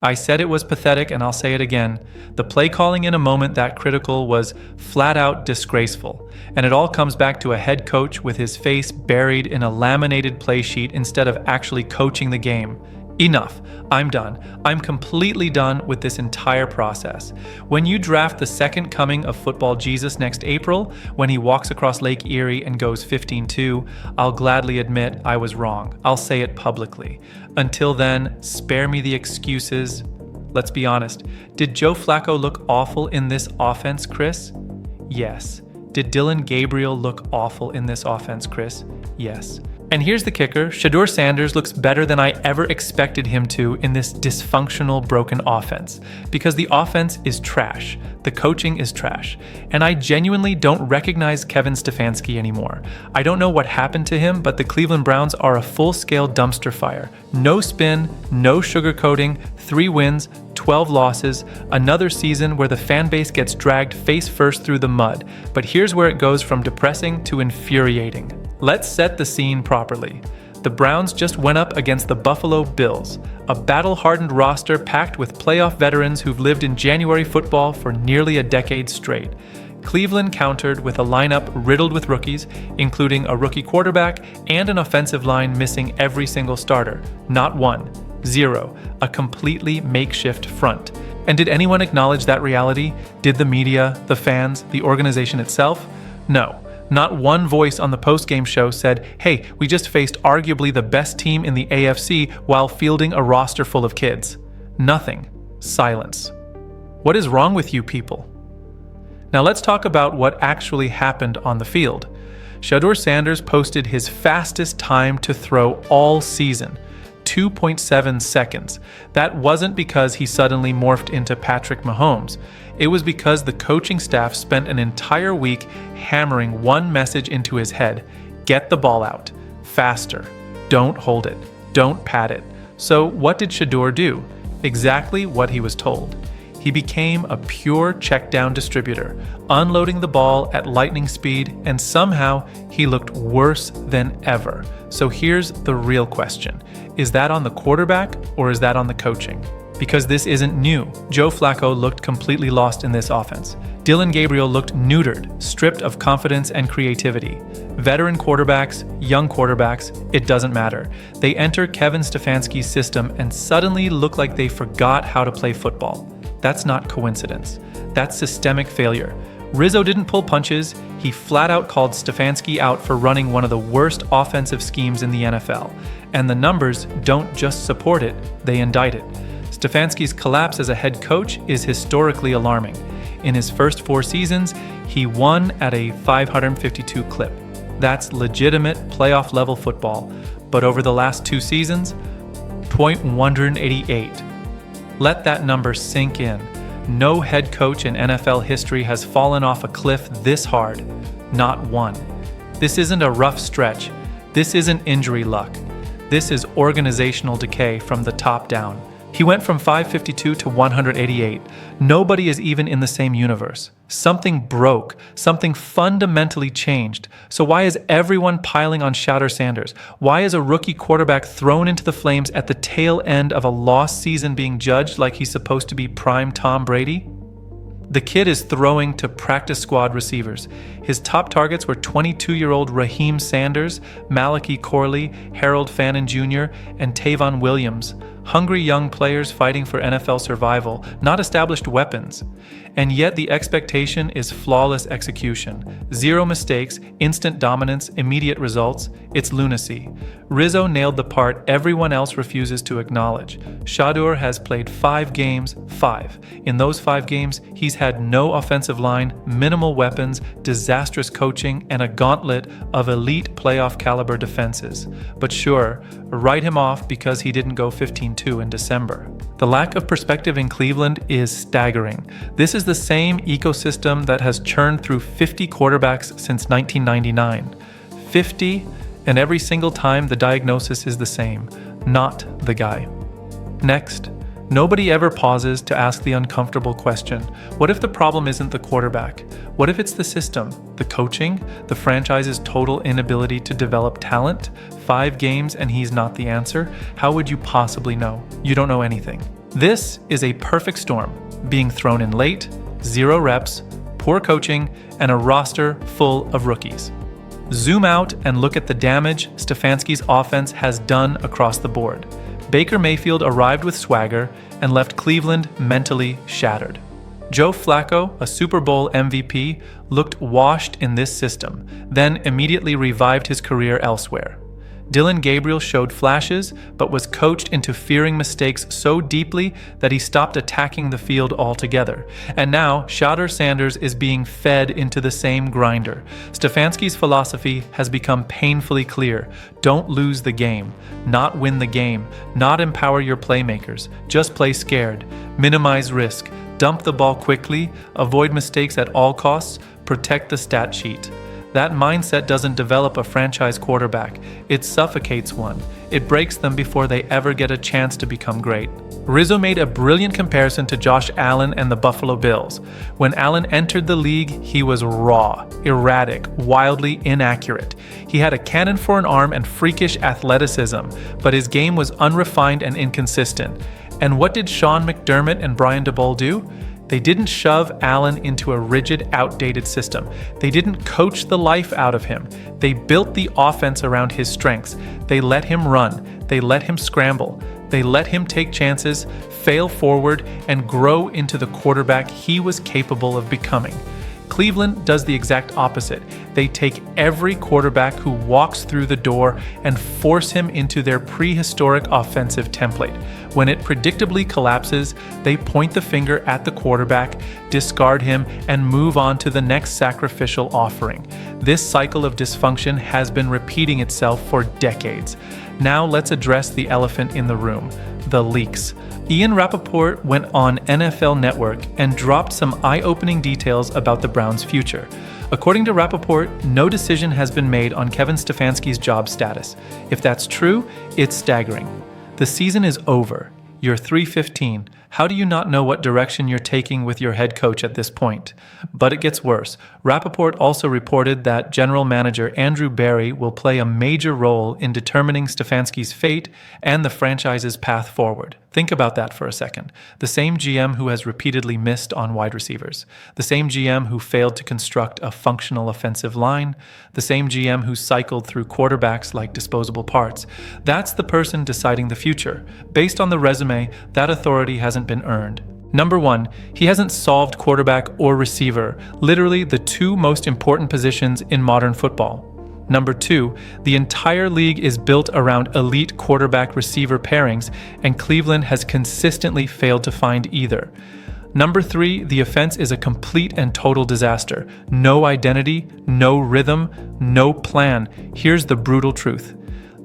I said it was pathetic, and I'll say it again. The play calling in a moment that critical was flat out disgraceful. And it all comes back to a head coach with his face buried in a laminated play sheet instead of actually coaching the game. Enough. I'm done. I'm completely done with this entire process. When you draft the second coming of football Jesus next April, when he walks across Lake Erie and goes 15-2, I'll gladly admit I was wrong. I'll say it publicly. Until then, spare me the excuses. Let's be honest. Did Joe Flacco look awful in this offense, Chris? Yes. Did Dylan Gabriel look awful in this offense, Chris? Yes. And here's the kicker, Shedeur Sanders looks better than I ever expected him to in this dysfunctional, broken offense. Because the offense is trash. The coaching is trash. And I genuinely don't recognize Kevin Stefanski anymore. I don't know what happened to him, but the Cleveland Browns are a full-scale dumpster fire. No spin, no sugarcoating, 3 wins, 12 losses, another season where the fan base gets dragged face first through the mud. But here's where it goes from depressing to infuriating. Let's set the scene properly. The Browns just went up against the Buffalo Bills, a battle-hardened roster packed with playoff veterans who've lived in January football for nearly a decade straight. Cleveland countered with a lineup riddled with rookies, including a rookie quarterback and an offensive line missing every single starter. Not one. 0. A completely makeshift front. And did anyone acknowledge that reality? Did the media, the fans, the organization itself? No. Not one voice on the post-game show said, hey, we just faced arguably the best team in the AFC while fielding a roster full of kids. Nothing. Silence. What is wrong with you people? Now let's talk about what actually happened on the field. Shedeur Sanders posted his fastest time to throw all season. 2.7 seconds. That wasn't because he suddenly morphed into Patrick Mahomes. It was because the coaching staff spent an entire week hammering one message into his head. Get the ball out. Faster. Don't hold it. Don't pat it. So what did Shedeur do? Exactly what he was told. He became a pure check-down distributor, unloading the ball at lightning speed, and somehow he looked worse than ever. So here's the real question. Is that on the quarterback or is that on the coaching? Because this isn't new. Joe Flacco looked completely lost in this offense. Dylan Gabriel looked neutered, stripped of confidence and creativity. Veteran quarterbacks, young quarterbacks, it doesn't matter. They enter Kevin Stefanski's system and suddenly look like they forgot how to play football. That's not coincidence. That's systemic failure. Rizzo didn't pull punches. He flat out called Stefanski out for running one of the worst offensive schemes in the NFL. And the numbers don't just support it, they indict it. Stefanski's collapse as a head coach is historically alarming. In his first 4 seasons, he won at a 552 clip. That's legitimate playoff level football. But over the last 2 seasons, .188. Let that number sink in. No head coach in NFL history has fallen off a cliff this hard. Not one. This isn't a rough stretch. This isn't injury luck. This is organizational decay from the top down. He went from 552 to 188. Nobody is even in the same universe. Something broke. Something fundamentally changed. So why is everyone piling on Shedeur Sanders? Why is a rookie quarterback thrown into the flames at the tail end of a lost season being judged like he's supposed to be prime Tom Brady? The kid is throwing to practice squad receivers. His top targets were 22-year-old Raheem Sanders, Malachi Corley, Harold Fannin Jr., and Tavon Williams. Hungry young players fighting for NFL survival, not established weapons. And yet the expectation is flawless execution. 0 mistakes, instant dominance, immediate results. It's lunacy. Rizzo nailed the part everyone else refuses to acknowledge. Shedeur has played 5 games, 5. In those 5 games, he's had no offensive line, minimal weapons, disastrous coaching, and a gauntlet of elite playoff caliber defenses. But sure, write him off because he didn't go 15-2 in December. The lack of perspective in Cleveland is staggering. This is the same ecosystem that has churned through 50 quarterbacks since 1999. 50, and every single time the diagnosis is the same. Not the guy. Next, nobody ever pauses to ask the uncomfortable question. What if the problem isn't the quarterback? What if it's the system, the coaching, the franchise's total inability to develop talent? 5 games and he's not the answer? How would you possibly know? You don't know anything. This is a perfect storm, being thrown in late, 0 reps, poor coaching, and a roster full of rookies. Zoom out and look at the damage Stefanski's offense has done across the board. Baker Mayfield arrived with swagger and left Cleveland mentally shattered. Joe Flacco, a Super Bowl MVP, looked washed in this system, then immediately revived his career elsewhere. Dylan Gabriel showed flashes, but was coached into fearing mistakes so deeply that he stopped attacking the field altogether. And now, Shedeur Sanders is being fed into the same grinder. Stefanski's philosophy has become painfully clear. Don't lose the game, not win the game, not empower your playmakers, just play scared, minimize risk, dump the ball quickly, avoid mistakes at all costs, protect the stat sheet. That mindset doesn't develop a franchise quarterback. It suffocates one. It breaks them before they ever get a chance to become great. Rizzo made a brilliant comparison to Josh Allen and the Buffalo Bills. When Allen entered the league, he was raw, erratic, wildly inaccurate. He had a cannon for an arm and freakish athleticism, but his game was unrefined and inconsistent. And what did Sean McDermott and Brian Daboll do? They didn't shove Allen into a rigid, outdated system. They didn't coach the life out of him. They built the offense around his strengths. They let him run. They let him scramble. They let him take chances, fail forward, and grow into the quarterback he was capable of becoming. Cleveland does the exact opposite. They take every quarterback who walks through the door and force him into their prehistoric offensive template. When it predictably collapses, they point the finger at the quarterback, discard him, and move on to the next sacrificial offering. This cycle of dysfunction has been repeating itself for decades. Now let's address the elephant in the room, the leaks. Ian Rappaport went on NFL Network and dropped some eye-opening details about the Browns' future. According to Rappaport, no decision has been made on Kevin Stefanski's job status. If that's true, it's staggering. The season is over. You're 3-15. How do you not know what direction you're taking with your head coach at this point? But it gets worse. Rappaport also reported that general manager Andrew Berry will play a major role in determining Stefanski's fate and the franchise's path forward. Think about that for a second. The same GM who has repeatedly missed on wide receivers. The same GM who failed to construct a functional offensive line. The same GM who cycled through quarterbacks like disposable parts. That's the person deciding the future. Based on the resume, that authority hasn't been earned. Number 1, he hasn't solved quarterback or receiver, literally the two most important positions in modern football. Number 2, the entire league is built around elite quarterback-receiver pairings, and Cleveland has consistently failed to find either. Number 3, the offense is a complete and total disaster. No identity, no rhythm, no plan. Here's the brutal truth.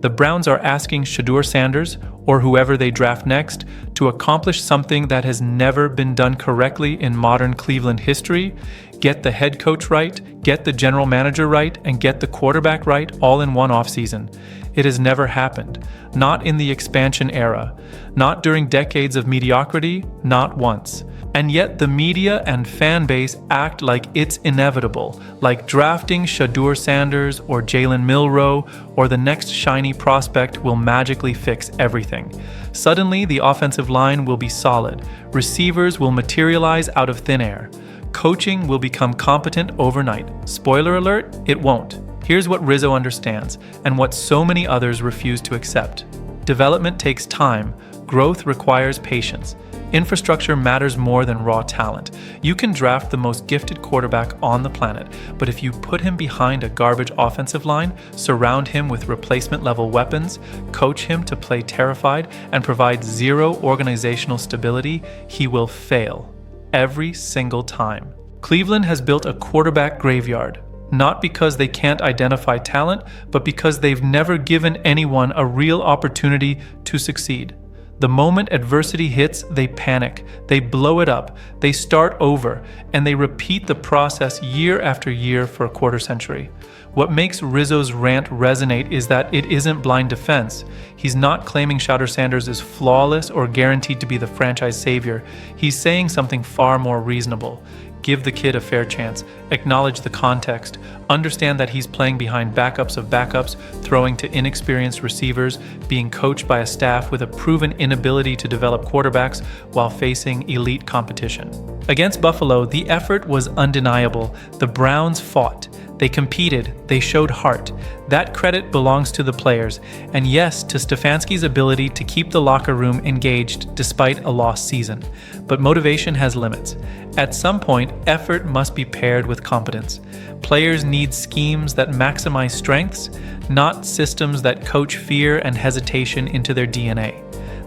The Browns are asking Shedeur Sanders, or whoever they draft next, to accomplish something that has never been done correctly in modern Cleveland history: get the head coach right, get the general manager right, and get the quarterback right all in one offseason. It has never happened. Not in the expansion era. Not during decades of mediocrity, not once. And yet the media and fan base act like it's inevitable, like drafting Shedeur Sanders or Jalen Milroe or the next shiny prospect will magically fix everything. Suddenly, the offensive line will be solid. Receivers will materialize out of thin air. Coaching will become competent overnight. Spoiler alert, it won't. Here's what Rizzo understands, and what so many others refuse to accept. Development takes time. Growth requires patience. Infrastructure matters more than raw talent. You can draft the most gifted quarterback on the planet, but if you put him behind a garbage offensive line, surround him with replacement-level weapons, coach him to play terrified, and provide zero organizational stability, he will fail. Every single time. Cleveland has built a quarterback graveyard. Not because they can't identify talent, but because they've never given anyone a real opportunity to succeed. The moment adversity hits, they panic, they blow it up, they start over, and they repeat the process year after year for a quarter century. What makes Rizzo's rant resonate is that it isn't blind defense. He's not claiming Shedeur Sanders is flawless or guaranteed to be the franchise savior. He's saying something far more reasonable. Give the kid a fair chance. Acknowledge the context. Understand that he's playing behind backups of backups, throwing to inexperienced receivers, being coached by a staff with a proven inability to develop quarterbacks while facing elite competition. Against Buffalo, the effort was undeniable. The Browns fought. They competed, they showed heart. That credit belongs to the players, and yes, to Stefanski's ability to keep the locker room engaged despite a lost season. But motivation has limits. At some point, effort must be paired with competence. Players need schemes that maximize strengths, not systems that coach fear and hesitation into their DNA.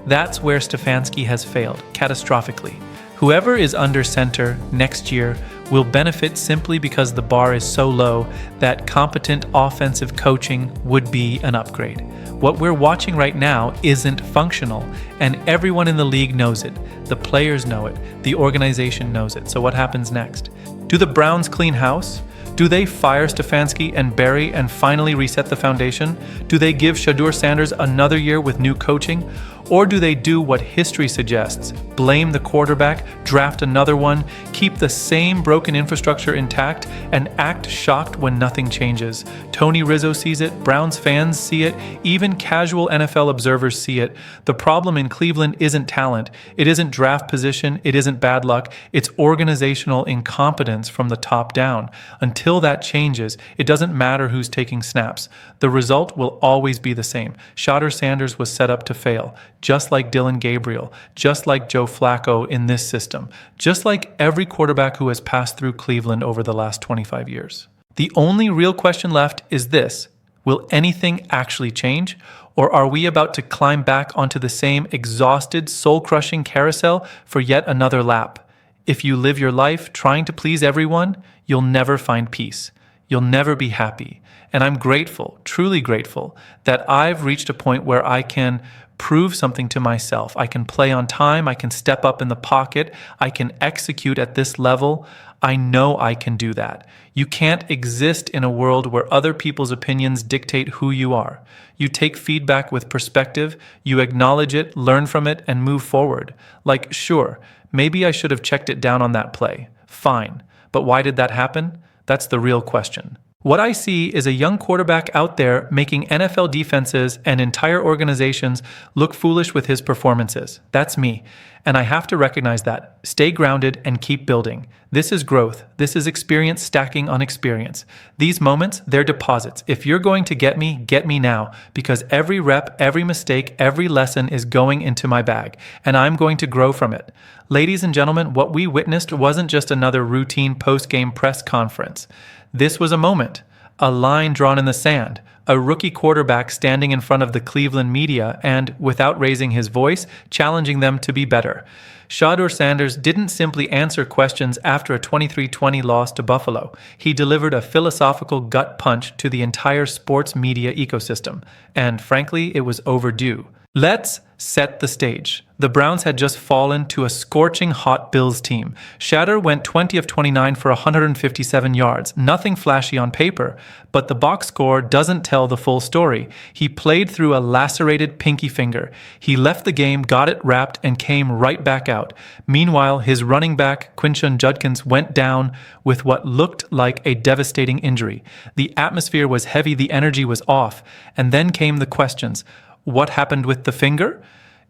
That's where Stefanski has failed, catastrophically. Whoever is under center next year will benefit simply because the bar is so low that competent offensive coaching would be an upgrade. What we're watching right now isn't functional, and everyone in the league knows it. The players know it. The organization knows it. So what happens next? Do the Browns clean house? Do they fire Stefanski and Barry and finally reset the foundation? Do they give Shedeur Sanders another year with new coaching? Or do they do what history suggests? Blame the quarterback, draft another one, keep the same broken infrastructure intact, and act shocked when nothing changes? Tony Rizzo sees it, Browns fans see it, even casual NFL observers see it. The problem in Cleveland isn't talent, it isn't draft position, it isn't bad luck, it's organizational incompetence from the top down. Until that changes, it doesn't matter who's taking snaps. The result will always be the same. Shedeur Sanders was set up to fail. Just like Dylan Gabriel, just like Joe Flacco in this system, just like every quarterback who has passed through Cleveland over the last 25 years. The only real question left is this: will anything actually change? Or are we about to climb back onto the same exhausted, soul-crushing carousel for yet another lap? If you live your life trying to please everyone, you'll never find peace. You'll never be happy. And I'm grateful, truly grateful, that I've reached a point where I can prove something to myself. I can play on time. I can step up in the pocket. I can execute at this level. I know I can do that. You can't exist in a world where other people's opinions dictate who you are. You take feedback with perspective, you acknowledge it, learn from it, and move forward. Like, sure, maybe I should have checked it down on that play. Fine. But why did that happen? That's the real question. What I see is a young quarterback out there making NFL defenses and entire organizations look foolish with his performances. That's me. And I have to recognize that. Stay grounded and keep building. This is growth. This is experience stacking on experience. These moments, they're deposits. If you're going to get me now, because every rep, every mistake, every lesson is going into my bag, and I'm going to grow from it. Ladies and gentlemen, what we witnessed wasn't just another routine post-game press conference. This was a moment, a line drawn in the sand, a rookie quarterback standing in front of the Cleveland media and, without raising his voice, challenging them to be better. Shedeur Sanders didn't simply answer questions after a 23-20 loss to Buffalo. He delivered a philosophical gut punch to the entire sports media ecosystem. And frankly, it was overdue. Let's set the stage. The Browns had just fallen to a scorching hot Bills team. Shedeur went 20 of 29 for 157 yards. Nothing flashy on paper, but the box score doesn't tell the full story. He played through a lacerated pinky finger. He left the game, got it wrapped, and came right back out. Meanwhile, his running back, Quinshon Judkins, went down with what looked like a devastating injury. The atmosphere was heavy, the energy was off, and then came the questions. What happened with the finger?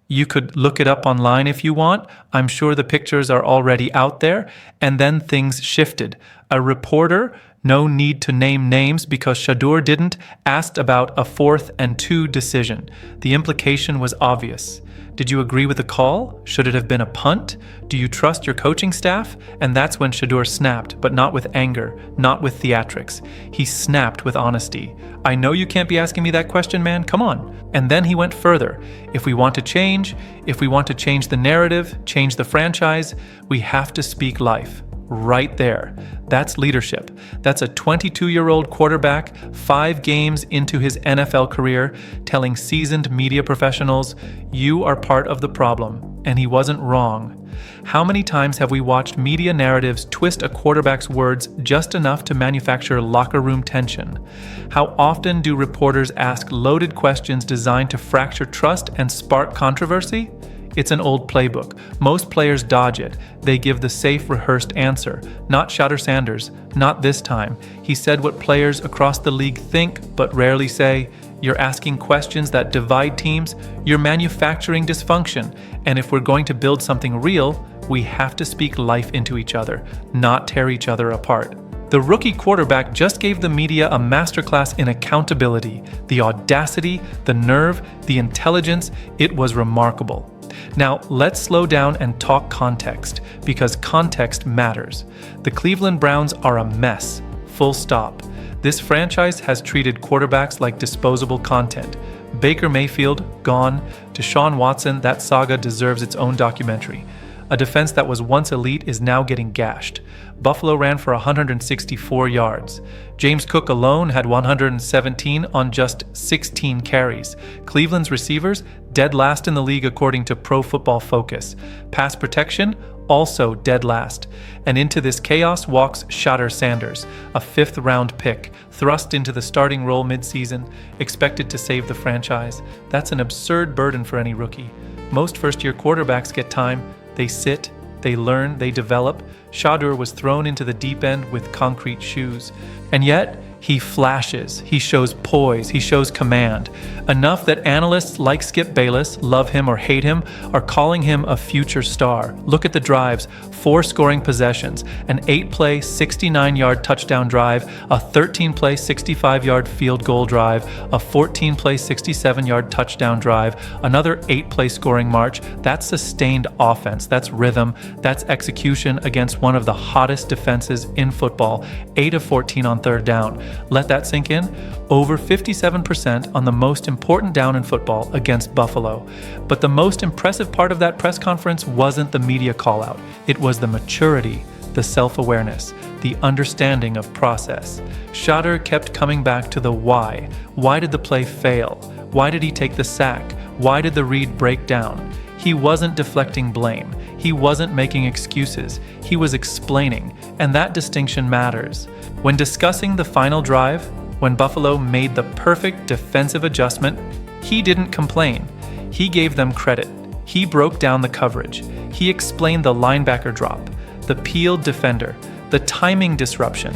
You could look it up online if you want. I'm sure the pictures are already out there. And then things shifted. A reporter, no need to name names because Shedeur didn't, asked about a 4th and 2 decision. The implication was obvious. Did you agree with the call? Should it have been a punt? Do you trust your coaching staff? And that's when Shedeur snapped, but not with anger, not with theatrics. He snapped with honesty. I know you can't be asking me that question, man. Come on. And then he went further. If we want to change the narrative, change the franchise, we have to speak life. Right there. That's leadership. That's a 22-year-old quarterback, 5 games into his NFL career, telling seasoned media professionals, you are part of the problem. And he wasn't wrong. How many times have we watched media narratives twist a quarterback's words just enough to manufacture locker room tension? How often do reporters ask loaded questions designed to fracture trust and spark controversy? It's an old playbook. Most players dodge it. They give the safe, rehearsed answer. Not Shatter Sanders. Not this time. He said what players across the league think but rarely say. You're asking questions that divide teams. You're manufacturing dysfunction. And if we're going to build something real, we have to speak life into each other, not tear each other apart. The rookie quarterback just gave the media a masterclass in accountability. The audacity, the nerve, the intelligence, it was remarkable. Now, let's slow down and talk context, because context matters. The Cleveland Browns are a mess, full stop. This franchise has treated quarterbacks like disposable content. Baker Mayfield, gone. Deshaun Watson, that saga deserves its own documentary. A defense that was once elite is now getting gashed. Buffalo ran for 164 yards. James Cook alone had 117 on just 16 carries. Cleveland's receivers, dead last in the league according to Pro Football Focus. Pass protection, also dead last. And into this chaos walks Shatter Sanders, a fifth-round pick, thrust into the starting role mid-season, expected to save the franchise. That's an absurd burden for any rookie. Most first-year quarterbacks get time. They sit, they learn, they develop. Shadur was thrown into the deep end with concrete shoes. And yet, he flashes, he shows poise, he shows command. Enough that analysts like Skip Bayless, love him or hate him, are calling him a future star. Look at the drives, 4 scoring possessions, an 8-play, 69-yard touchdown drive, a 13-play, 65-yard field goal drive, a 14-play, 67-yard touchdown drive, another 8-play scoring march. That's sustained offense, that's rhythm, that's execution against one of the hottest defenses in football, 8 of 14 on third down. Let that sink in. Over 57% on the most important down in football against Buffalo. But the most impressive part of that press conference wasn't the media call-out. It was the maturity, the self-awareness, the understanding of process. Shatter kept coming back to the why. Why did the play fail? Why did he take the sack? Why did the read break down? He wasn't deflecting blame. He wasn't making excuses. He was explaining, and that distinction matters. When discussing the final drive, when Buffalo made the perfect defensive adjustment, he didn't complain. He gave them credit. He broke down the coverage. He explained the linebacker drop, the peeled defender, the timing disruption.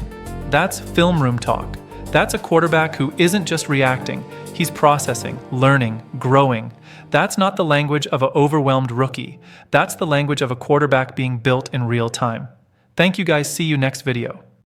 That's film room talk. That's a quarterback who isn't just reacting. He's processing, learning, growing. That's not the language of an overwhelmed rookie. That's the language of a quarterback being built in real time. Thank you guys. See you next video.